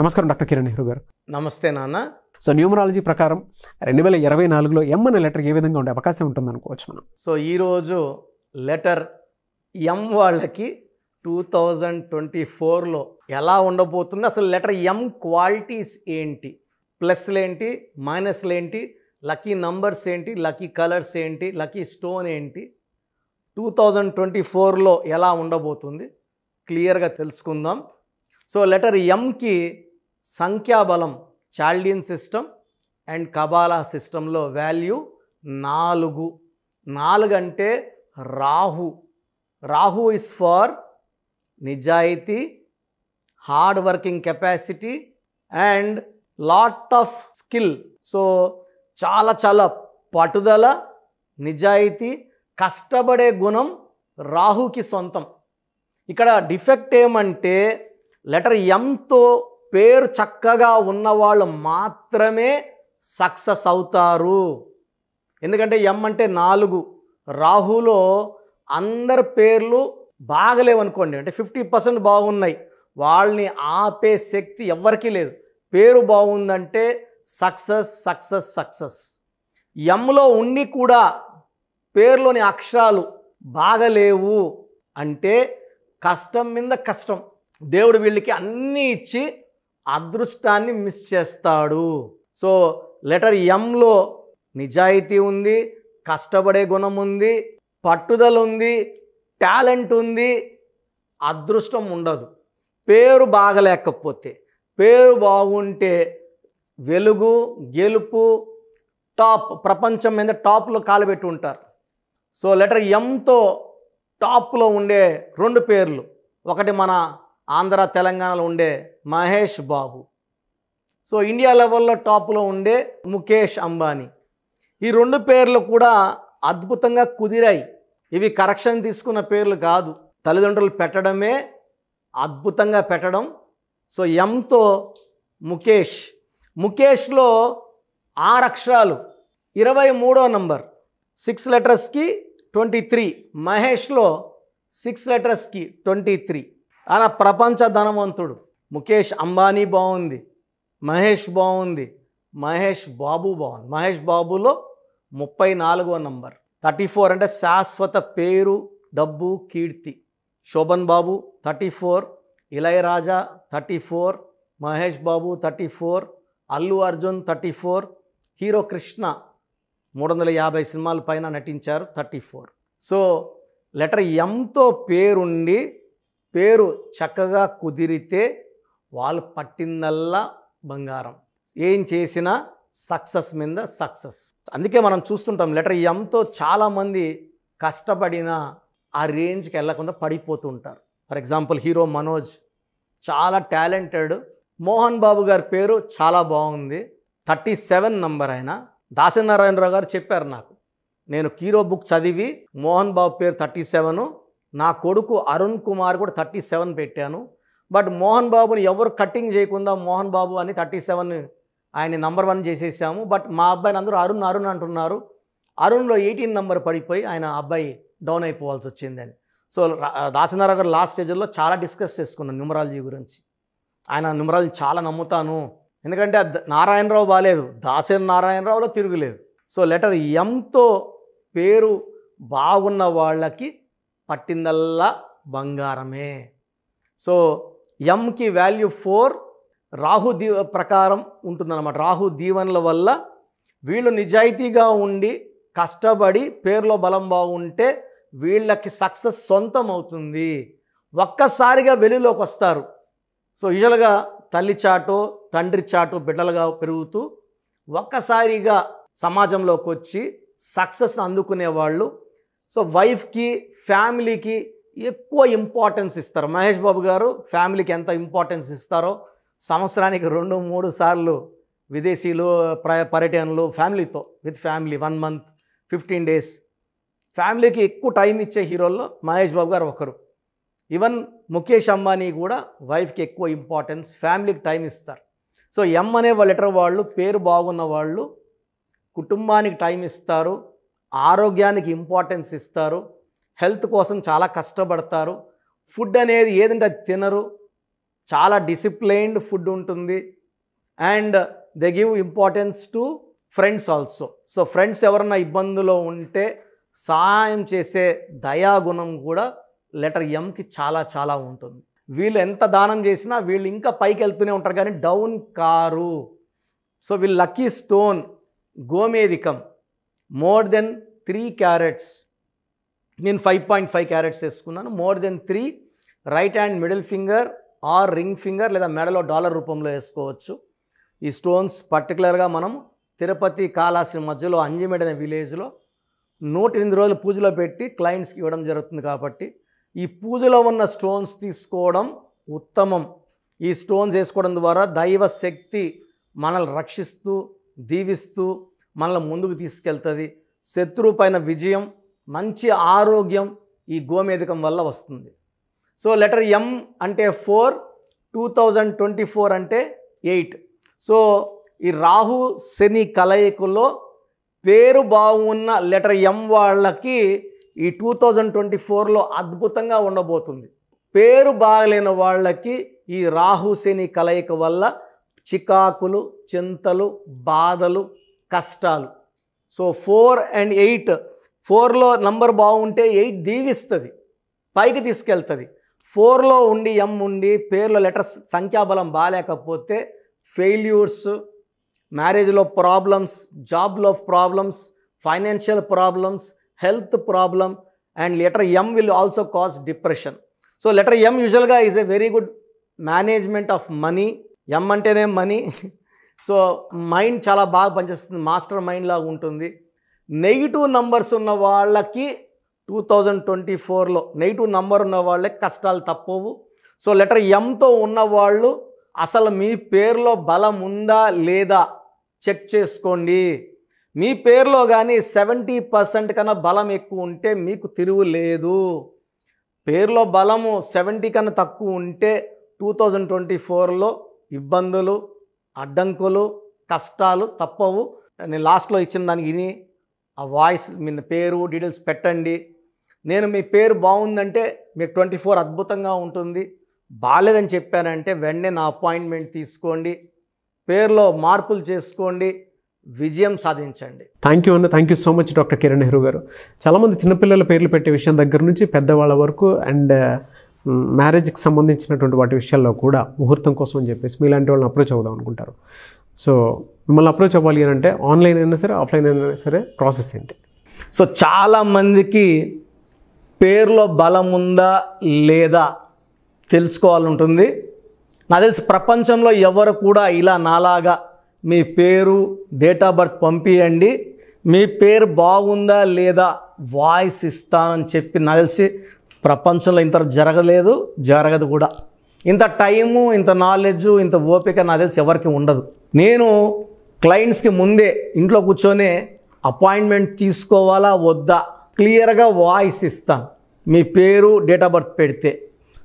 నమస్కారం డాక్టర్ కిరణ్ నెహ్రూ గారు. నమస్తే నాన్న. సో న్యూమరాలజీ ప్రకారం 2024లో ఎం అనే లెటర్ ఏ విధంగా ఉండే అవకాశం ఉంటుంది అనుకోవచ్చు మనం? సో ఈరోజు లెటర్ ఎం వాళ్ళకి 2024లో ఎలా ఉండబోతుంది, అసలు లెటర్ ఎం క్వాలిటీస్ ఏంటి, ప్లస్లు ఏంటి, మైనస్లు ఏంటి, లక్కీ నంబర్స్ ఏంటి, లక్కీ కలర్స్ ఏంటి, లక్కీ స్టోన్ ఏంటి, 2024లో ఎలా ఉండబోతుంది క్లియర్గా తెలుసుకుందాం. సో లెటర్ ఎంకి సంఖ్యాబలం చాల్డియన్ సిస్టమ్ అండ్ కబాలా సిస్టంలో వాల్యూ 4. 4 అంటే రాహు ఇస్ ఫార్ నిజాయితీ, hard working capacity and lot of skill. So చాలా పట్టుదల, నిజాయితీ, కష్టపడే గుణం రాహుకి సొంతం. ఇక్కడ డిఫెక్ట్ ఏమంటే లెటర్ ఎంతో పేరు చక్కగా ఉన్నవాళ్ళు మాత్రమే సక్సెస్ అవుతారు. ఎందుకంటే ఎం అంటే 4. రాహులో అందరి పేర్లు బాగలేవనుకోండి, అంటే 50% బాగున్నాయి, వాళ్ళని ఆపే శక్తి ఎవ్వరికీ లేదు. పేరు బాగుందంటే సక్సెస్. ఎంలో ఉండి కూడా పేరులోని అక్షరాలు బాగలేవు అంటే కష్టం మీద కష్టం. దేవుడు వీళ్ళకి అన్నీ ఇచ్చి అదృష్టాన్ని మిస్ చేస్తాడు. సో లెటర్ ఎంలో నిజాయితీ ఉంది, కష్టపడే గుణం ఉంది, పట్టుదల ఉంది, టాలెంట్ ఉంది, అదృష్టం ఉండదు. పేరు బాగలేకపోతే, పేరు బాగుంటే వెలుగు, గెలుపు, టాప్, ప్రపంచం మీద టాప్లో కాలుపెట్టి ఉంటారు. సో లెటర్ ఎంతో టాప్లో ఉండే 2 పేర్లు, ఒకటి మన ఆంధ్ర తెలంగాణలో ఉండే మహేష్ బాబు, సో ఇండియా లెవెల్లో టాప్లో ఉండే ముఖేష్ అంబానీ. ఈ 2 పేర్లు కూడా అద్భుతంగా కుదిరాయి. ఇవి కరెక్షన్ తీసుకున్న పేర్లు కాదు, తల్లిదండ్రులు పెట్టడమే అద్భుతంగా పెట్టడం. సో ఎంతో ముఖేష్లో 6 అక్షరాలు, 23వ నంబర్, 6 లెటర్స్కి 23. మహేష్లో 6 లెటర్స్కి 23. ఆయన ప్రపంచ ధనవంతుడు. ముఖేష్ అంబానీ బాగుంది, మహేష్ బాగుంది, మహేష్ బాబు బాగుంది. మహేష్ బాబులో 34వ నంబర్, 34 అంటే శాశ్వత పేరు, డబ్బు, కీర్తి. శోభన్ బాబు 34, ఇళయరాజా 34, మహేష్ బాబు 34, అల్లు అర్జున్ 34, హీరో కృష్ణ 350 సినిమాల పైన నటించారు 34. సో లెటర్ ఎంతో పేరుండి పేరు చక్కగా కుదిరితే వాళ్ళు పట్టిందల్లా బంగారం, ఏం చేసినా సక్సెస్ మీద సక్సెస్. అందుకే మనం చూస్తుంటాం లెటర్ ఎంతో చాలామంది కష్టపడినా ఆ రేంజ్కి వెళ్ళకుండా పడిపోతూ ఉంటారు. ఫర్ ఎగ్జాంపుల్ హీరో మనోజ్ చాలా టాలెంటెడ్. మోహన్ బాబు గారి పేరు చాలా బాగుంది, 37 నంబర్. ఆయన దాసనారాయణరావు గారు చెప్పారు నాకు, నేను కీరో బుక్ చదివి మోహన్ బాబు పేరు 37, నా కొడుకు అరుణ్ కుమార్ కూడా 37 పెట్టాను. బట్ మోహన్ బాబుని ఎవరు కట్టింగ్ చేయకుండా మోహన్ బాబు అని 37 ఆయన నంబర్ 1 చేసేసాము. బట్ మా అబ్బాయిని అందరూ అరుణ్ అంటున్నారు. అరుణ్లో 18 నంబర్ పడిపోయి ఆయన అబ్బాయి డౌన్ అయిపోవాల్సి వచ్చిందని. సో దాసనారాయణ గారు లాస్ట్ స్టేజ్లో చాలా డిస్కస్ చేసుకున్నాను న్యూమరాలజీ గురించి. ఆయన న్యూమరాలజీ చాలా నమ్ముతాను, ఎందుకంటే నారాయణరావు బాగాలేదు, దాసరి నారాయణరావులో తిరుగులేదు. సో లెటర్ ఎంతో పేరు బాగున్న వాళ్ళకి పట్టిందల్లా బంగారమే. సో ఎంకి వాల్యూ 4. రాహు ప్రకారం ఉంటుందన్నమాట. రాహు దీవెనల వల్ల వీళ్ళు నిజాయితీగా ఉండి కష్టపడి పేరులో బలం బాగుంటే వీళ్ళకి సక్సెస్ సొంతం అవుతుంది. ఒక్కసారిగా వెలుగులోకి వస్తారు. సో యూజువల్గా తల్లి చాటో తండ్రి చాటో బిడ్డలుగా పెరుగుతూ ఒక్కసారిగా సమాజంలోకి వచ్చి సక్సెస్ అందుకునేవాళ్ళు. సో వైఫ్కి, ఫ్యామిలీకి ఎక్కువ ఇంపార్టెన్స్ ఇస్తారు. మహేష్ బాబు గారు ఫ్యామిలీకి ఎంత ఇంపార్టెన్స్ ఇస్తారో, సంవత్సరానికి 2-3 సార్లు విదేశీలు పర్యటనలు ఫ్యామిలీతో, విత్ ఫ్యామిలీ 1 మంత్ 15 డేస్ ఫ్యామిలీకి ఎక్కువ టైం ఇచ్చే హీరోల్లో మహేష్ బాబు గారు ఒకరు. ఈవెన్ ముఖేష్ అంబానీ కూడా వైఫ్కి ఎక్కువ ఇంపార్టెన్స్, ఫ్యామిలీకి టైం ఇస్తారు. సో ఎం అనే లెటర్ వాళ్ళు పేరు బాగున్న వాళ్ళు కుటుంబానికి టైం ఇస్తారు, ఆరోగ్యానికి ఇంపార్టెన్స్ ఇస్తారు, హెల్త్ కోసం చాలా కష్టపడతారు. ఫుడ్ అనేది ఏదంటే అది తినరు, చాలా డిసిప్లైన్డ్ ఫుడ్ ఉంటుంది. And they give importance to friends also. So friends ఎవరన్నా ఇబ్బందులో ఉంటే సహాయం చేసే దయాగుణం కూడా లెటర్ ఎంకి చాలా చాలా ఉంటుంది. వీళ్ళు ఎంత దానం చేసినా వీళ్ళు ఇంకా పైకి వెళ్తూనే ఉంటారు కానీ డౌన్ కారు. సో వీళ్ళు లక్కీ స్టోన్ గోమేధికం, మోర్ దెన్ 3 క్యారెట్స్. నేను 5.5 క్యారెట్స్ వేసుకున్నాను. More than 3 right hand middle finger or ring finger లేదా మెడలో డాలర్ రూపంలో వేసుకోవచ్చు. ఈ స్టోన్స్ పర్టికులర్గా మనం తిరుపతి కాళహస్తి మధ్యలో అంజిమేడ్ అనే విలేజ్లో 108 రోజులు పూజలో పెట్టి క్లయింట్స్కి ఇవ్వడం జరుగుతుంది. కాబట్టి ఈ పూజలో ఉన్న స్టోన్స్ తీసుకోవడం ఉత్తమం. ఈ స్టోన్స్ వేసుకోవడం ద్వారా దైవ శక్తి మనల్ని రక్షిస్తూ దీవిస్తూ మనల్ని ముందుకు తీసుకెళ్తుంది. శత్రువు పైన విజయం, మంచి ఆరోగ్యం ఈ గోమేధికం వల్ల వస్తుంది. సో లెటర్ ఎం అంటే 4, 2024 అంటే 8. సో ఈ రాహు శని కలయికలో పేరు బాగున్న లెటర్ ఎం వాళ్ళకి ఈ 2024లో అద్భుతంగా ఉండబోతుంది. పేరు బాగలేని వాళ్ళకి ఈ రాహు శని కలయిక వల్ల చికాకులు, చింతలు, బాధలు, కష్టాలు. సో 4 and 8, 4లో నంబర్ బాగుంటే 8 దీవిస్తుంది, పైకి తీసుకెళ్తుంది. 4లో ఉండి ఎం ఉండి పేర్లో లెటర్స్ సంఖ్యాబలం బాగాలేకపోతే ఫెయిల్యూర్స్, మ్యారేజ్లో ప్రాబ్లమ్స్, జాబ్లో problems, financial problems, health problem and letter M will also cause depression. So letter M యూజువల్గా is a very good management of money. M అంటేనే మనీ. సో మైండ్ చాలా బాగా పనిచేస్తుంది, మాస్టర్ మైండ్ లాగా ఉంటుంది. నెగిటివ్ నంబర్స్ ఉన్న వాళ్ళకి 2024లో నెగిటివ్ నంబర్ ఉన్న వాళ్ళకి కష్టాలు తప్పవు. సో లెటర్ ఎంతో ఉన్నవాళ్ళు అసలు మీ పేరులో బలం ఉందా లేదా చెక్ చేసుకోండి. మీ పేరులో కానీ 70% కన్నా బలం ఎక్కువ ఉంటే మీకు తిరుగు లేదు. పేరులో బలము 70 కన్నా తక్కువ ఉంటే 2024లో ఇబ్బందులు, అడ్డంకులు, కష్టాలు తప్పవు. నేను లాస్ట్లో ఇచ్చిన దానికి విని ఆ వాయిస్ మీ పేరు డీటెయిల్స్ పెట్టండి. నేను మీ పేరు బాగుందంటే మీకు 24 అద్భుతంగా ఉంటుంది. బాగాలేదని చెప్పానంటే వెంటనే నా అపాయింట్మెంట్ తీసుకోండి, పేరులో మార్పులు చేసుకోండి, విజయం సాధించండి. థ్యాంక్ యూ అన్న. Thank you so much doctor Kiran Nehru గారు. చాలామంది చిన్నపిల్లల పేర్లు పెట్టే విషయం దగ్గర నుంచి పెద్దవాళ్ళ వరకు అండ్ మ్యారేజ్కి సంబంధించినటువంటి వాటి విషయాల్లో కూడా ముహూర్తం కోసం అని చెప్పేసి మీలాంటి వాళ్ళని అప్రోచ్ అవుదాం అనుకుంటారు. సో మిమ్మల్ని అప్రోచ్ అవ్వాలి అని అంటే ఆన్లైన్ అయినా సరే ఆఫ్లైన్ అయినా సరే ప్రాసెస్ ఏంటి? సో చాలామందికి పేరులో బలం ఉందా లేదా తెలుసుకోవాలంటుంది. నాకు తెలిసి ప్రపంచంలో ఎవరు కూడా ఇలా నాలాగా మీ పేరు డేట్ ఆఫ్ బర్త్ పంపియండి, మీ పేరు బాగుందా లేదా వాయిస్ ఇస్తానని చెప్పి నాకు తెలిసి ప్రపంచంలో ఇంత జరగలేదు, జరగదు కూడా. ఇంత టైము, ఇంత నాలెడ్జ్, ఇంత ఓపిక నాకు తెలిసి ఎవరికి ఉండదు. నేను క్లయింట్స్కి ముందే ఇంట్లో కూర్చొని అపాయింట్మెంట్ తీసుకోవాలా వద్దా క్లియర్గా వాయిస్ ఇస్తాను మీ పేరు డేట్ ఆఫ్ బర్త్ పెడితే.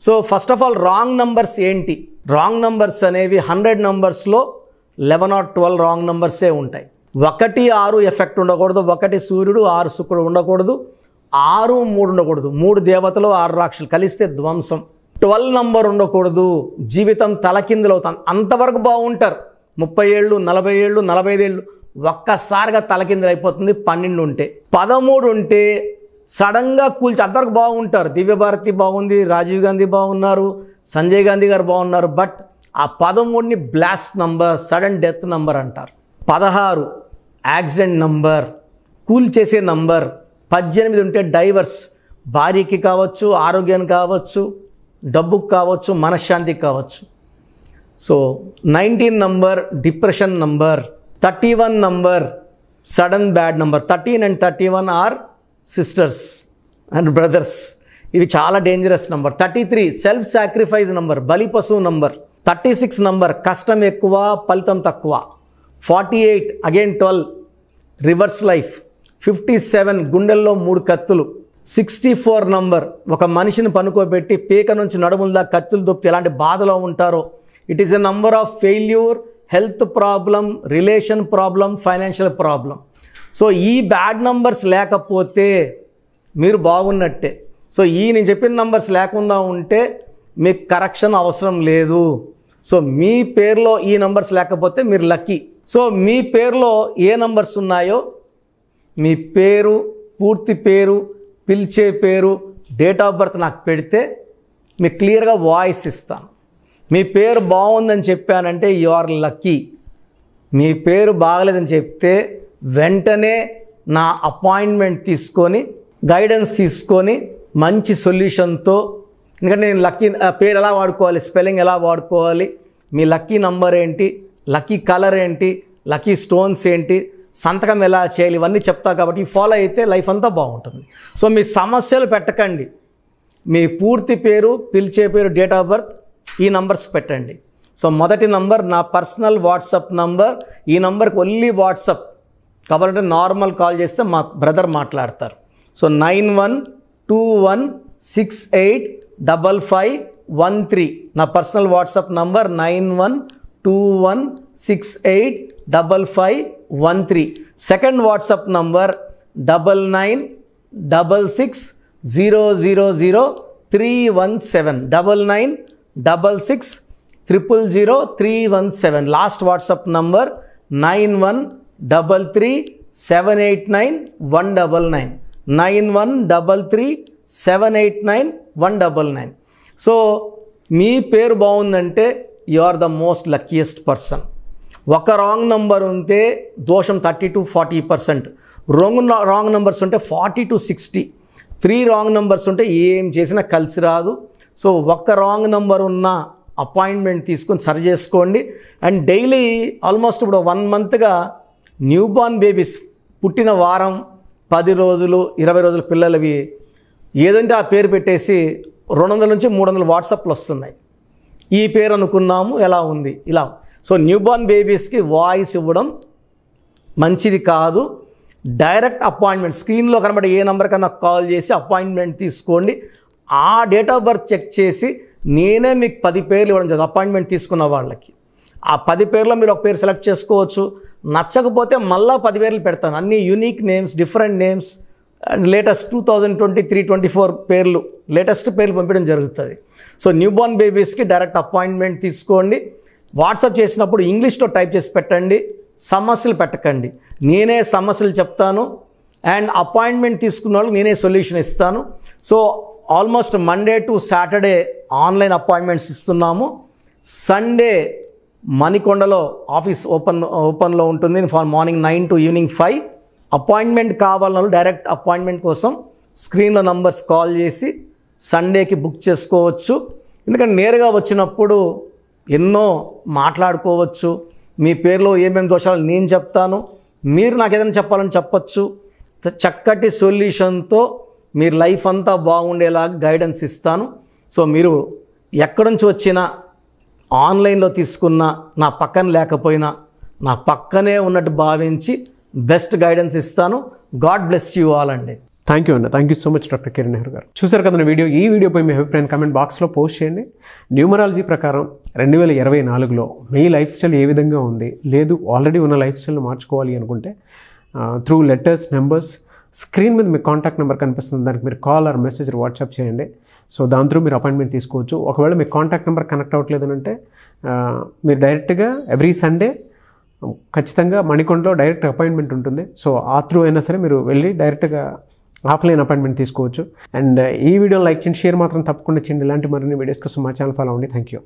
So first of all wrong numbers ఏంటి? రాంగ్ నంబర్స్ అనేవి 100 నంబర్స్లో 11 or 12 రాంగ్ నంబర్సే ఉంటాయి. 1, 6 ఎఫెక్ట్ ఉండకూడదు, 1 సూర్యుడు 6 శుక్రుడు ఉండకూడదు, 6, 3 ఉండకూడదు, 3 దేవతలు 6 రాక్షసులు కలిస్తే ధ్వంసం. 12 నంబర్ ఉండకూడదు, జీవితం తలకిందులు అవుతుంది. అంతవరకు బాగుంటారు, 30 ఏళ్ళు 40 ఏళ్ళు 45 ఏళ్ళు ఒక్కసారిగా తలకిందులు అయిపోతుంది. 12 ఉంటే, 13 ఉంటే సడన్గా కూల్చి అంతవరకు బాగుంటారు. దివ్యభారతి బాగుంది, రాజీవ్ గాంధీ బాగున్నారు, సంజయ్ గాంధీ గారు బాగున్నారు. బట్ ఆ 13ని blast number, sudden death number అంటారు. 16 యాక్సిడెంట్ నంబర్, కూల్ చేసే నంబర్. 18 ఉంటే డైవర్స్, భార్యకి కావచ్చు, ఆరోగ్యానికి కావచ్చు, డబ్బుకు కావచ్చు, మనశ్శాంతికి కావచ్చు. So 19 number depression number. 31 number sudden bad number. 13 and 31 are sisters and brothers. ఇవి చాలా dangerous number. 33 self sacrifice number, బలి పశువు నంబర్. 36 నంబర్ కష్టం ఎక్కువ ఫలితం తక్కువ. 48 అగైన్ 12 రివర్స్ లైఫ్. 57 గుండెల్లో 3 కత్తులు. 64 నంబర్ ఒక మనిషిని పనుకోబెట్టి పీక నుంచి నడుముల కత్తులు దొప్పితే ఎలాంటి బాధలో ఉంటారో. It is a number of failure, health problem, relation problem, financial problem. So ఈ బ్యాడ్ నంబర్స్ లేకపోతే మీరు బాగున్నట్టే. సో ఈ నేను చెప్పిన నంబర్స్ లేకుండా ఉంటే మీకు కరెక్షన్ అవసరం లేదు. సో మీ పేరులో ఈ నంబర్స్ లేకపోతే మీరు లక్కీ. సో మీ పేరులో ఏ నంబర్స్ ఉన్నాయో మీ పేరు, పూర్తి పేరు, పిలిచే పేరు, డేట్ ఆఫ్ బర్త్ నాకు పెడితే మీకు క్లియర్గా వాయిస్ ఇస్తాను. మీ పేరు బాగుందని చెప్పానంటే యు ఆర్ లక్కీ. మీ పేరు బాగలేదని చెప్తే వెంటనే నా అపాయింట్మెంట్ తీసుకొని గైడెన్స్ తీసుకొని మంచి సొల్యూషన్తో, ఎందుకంటే నేను లక్కీ పేరు ఎలా వాడుకోవాలి, స్పెల్లింగ్ ఎలా వాడుకోవాలి, మీ లక్కీ నంబర్ ఏంటి, లక్కీ కలర్ ఏంటి, లక్కీ స్టోన్స్ ఏంటి, సంతకం ఎలా చేయాలి, ఇవన్నీ చెప్తా కాబట్టి ఫాలో అయితే లైఫ్ అంతా బాగుంటుంది. సో మీ సమస్యలు పెట్టకండి. మీ పూర్తి పేరు, పిలిచే పేరు, డేట్ ఆఫ్ బర్త్, ఈ నంబర్స్ పెట్టండి. సో మొదటి నంబర్ నా పర్సనల్ వాట్సాప్ నంబర్. ఈ నంబర్కి ఓన్లీ వాట్సాప్ కాబట్టి నార్మల్ కాల్ చేస్తే మా బ్రదర్ మాట్లాడతారు. సో 9121685513 నా personal WhatsApp number 9121685513. Second WhatsApp number 9966000317 9966000317. Last WhatsApp number 9133789199 9133789199. So మీ పేరు బాగుందంటే you are the most luckiest person. ఒక రాంగ్ నంబర్ ఉంటే దోషం 30 to 40%, రాంగ్ నంబర్స్ ఉంటే 40 to 60, 3 రాంగ్ నంబర్స్ ఉంటే ఏం చేసినా కలిసి రాదు. సో ఒక్క రాంగ్ నంబర్ ఉన్న అపాయింట్మెంట్ తీసుకొని సరి చేసుకోండి. అండ్ డైలీ ఆల్మోస్ట్ ఇప్పుడు 1 మంత్గా న్యూ బార్న్ బేబీస్ పుట్టిన వారం, 10 రోజులు, 20 రోజుల పిల్లలవి ఏదంటే ఆ పేరు పెట్టేసి 200 నుంచి 300 వాట్సాప్లు వస్తున్నాయి. ఈ పేరు అనుకున్నాము, ఎలా ఉంది ఇలా. సో న్యూ బార్న్ బేబీస్కి వాయిస్ ఇవ్వడం మంచిది కాదు. డైరెక్ట్ అపాయింట్మెంట్ స్క్రీన్లో కనబడే ఏ నెంబర్ కన్నా కాల్ చేసి అపాయింట్మెంట్ తీసుకోండి. ఆ డేట్ ఆఫ్ బర్త్ చెక్ చేసి నేనే మీకు 10 పేర్లు ఇవ్వడం జరుగుతుంది. అపాయింట్మెంట్ తీసుకున్న వాళ్ళకి ఆ 10 పేర్లో మీరు ఒక పేరు సెలెక్ట్ చేసుకోవచ్చు. నచ్చకపోతే మళ్ళీ 10 పేర్లు పెడతాను. అన్ని unique names, different names and latest 2023-24 పేర్లు, లేటెస్ట్ పేర్లు పంపించడం జరుగుతుంది. సో న్యూ బార్న్ బేబీస్కి డైరెక్ట్ అపాయింట్మెంట్ తీసుకోండి. వాట్సాప్ చేసినప్పుడు ఇంగ్లీష్లో టైప్ చేసి పెట్టండి, సమస్యలు పెట్టకండి. నేనే సమస్యలు చెప్తాను అండ్ అపాయింట్మెంట్ తీసుకున్న వాళ్ళకి నేనే సొల్యూషన్ ఇస్తాను. So almost Monday to Saturday online appointments ఇస్తున్నాము. సండే మణికొండలో ఆఫీస్ ఓపెన్లో ఉంటుంది మార్నింగ్ 9 to ఈవినింగ్ 5. అపాయింట్మెంట్ కావాలన్న డైరెక్ట్ అపాయింట్మెంట్ కోసం స్క్రీన్లో నంబర్స్ కాల్ చేసి సండేకి బుక్ చేసుకోవచ్చు. ఎందుకంటే నేరుగా వచ్చినప్పుడు ఎన్నో మాట్లాడుకోవచ్చు. మీ పేరులో ఏమేమి దోషాలు నేను చెప్తాను, మీరు నాకు ఏదైనా చెప్పాలని చెప్పచ్చు. చక్కటి సొల్యూషన్తో మీరు లైఫ్ అంతా బాగుండేలా గైడెన్స్ ఇస్తాను. సో మీరు ఎక్కడి నుంచి వచ్చినా, ఆన్లైన్లో తీసుకున్న, నా పక్కన లేకపోయినా నా పక్కనే ఉన్నట్టు భావించి బెస్ట్ గైడెన్స్ ఇస్తాను. గాడ్ బ్లెస్ యూ ఆల్ అండి. థ్యాంక్ యూ అన్న. Thank you so much doctor Kiran Nehru గారు. చూసారు కదా వీడియో. ఈ వీడియోపై మీ అభిప్రాయం కామెంట్ బాక్స్లో పోస్ట్ చేయండి. న్యూమరాలజీ ప్రకారం 2024లో మీ లైఫ్ స్టైల్ ఏ విధంగా ఉంది, లేదు ఆల్రెడీ ఉన్న లైఫ్ స్టైల్ని మార్చుకోవాలి అనుకుంటే త్రూ లెటర్స్, నెంబర్స్, స్క్రీన్ మీద మీ కాంటాక్ట్ నెంబర్ కనిపిస్తుంది, దానికి మీరు కాల్ ఆర్ మెసేజ్ వాట్సాప్ చేయండి. సో దాని త్రూ మీరు అపాయింట్మెంట్ తీసుకోవచ్చు. ఒకవేళ మీ కాంటాక్ట్ నెంబర్ కనెక్ట్ అవ్వట్లేదు అంటే మీరు డైరెక్ట్గా ఎవ్రీ సండే ఖచ్చితంగా మణికొండలో డైరెక్ట్ అపాయింట్మెంట్ ఉంటుంది. సో ఆ త్రూ అయినా సరే మీరు వెళ్ళి డైరెక్ట్గా ఆఫ్లైన్ అపాయింట్మెంట్ తీసుకోవచ్చు. అండ్ ఈ వీడియో లైక్ చేయండి, షేర్ మాత్రం తప్పకుండా చేయండి. ఇలాంటి మరిన్ని వీడియోస్ కోసం మా ఛానల్ ఫాలో అవ్వండి. Thank you.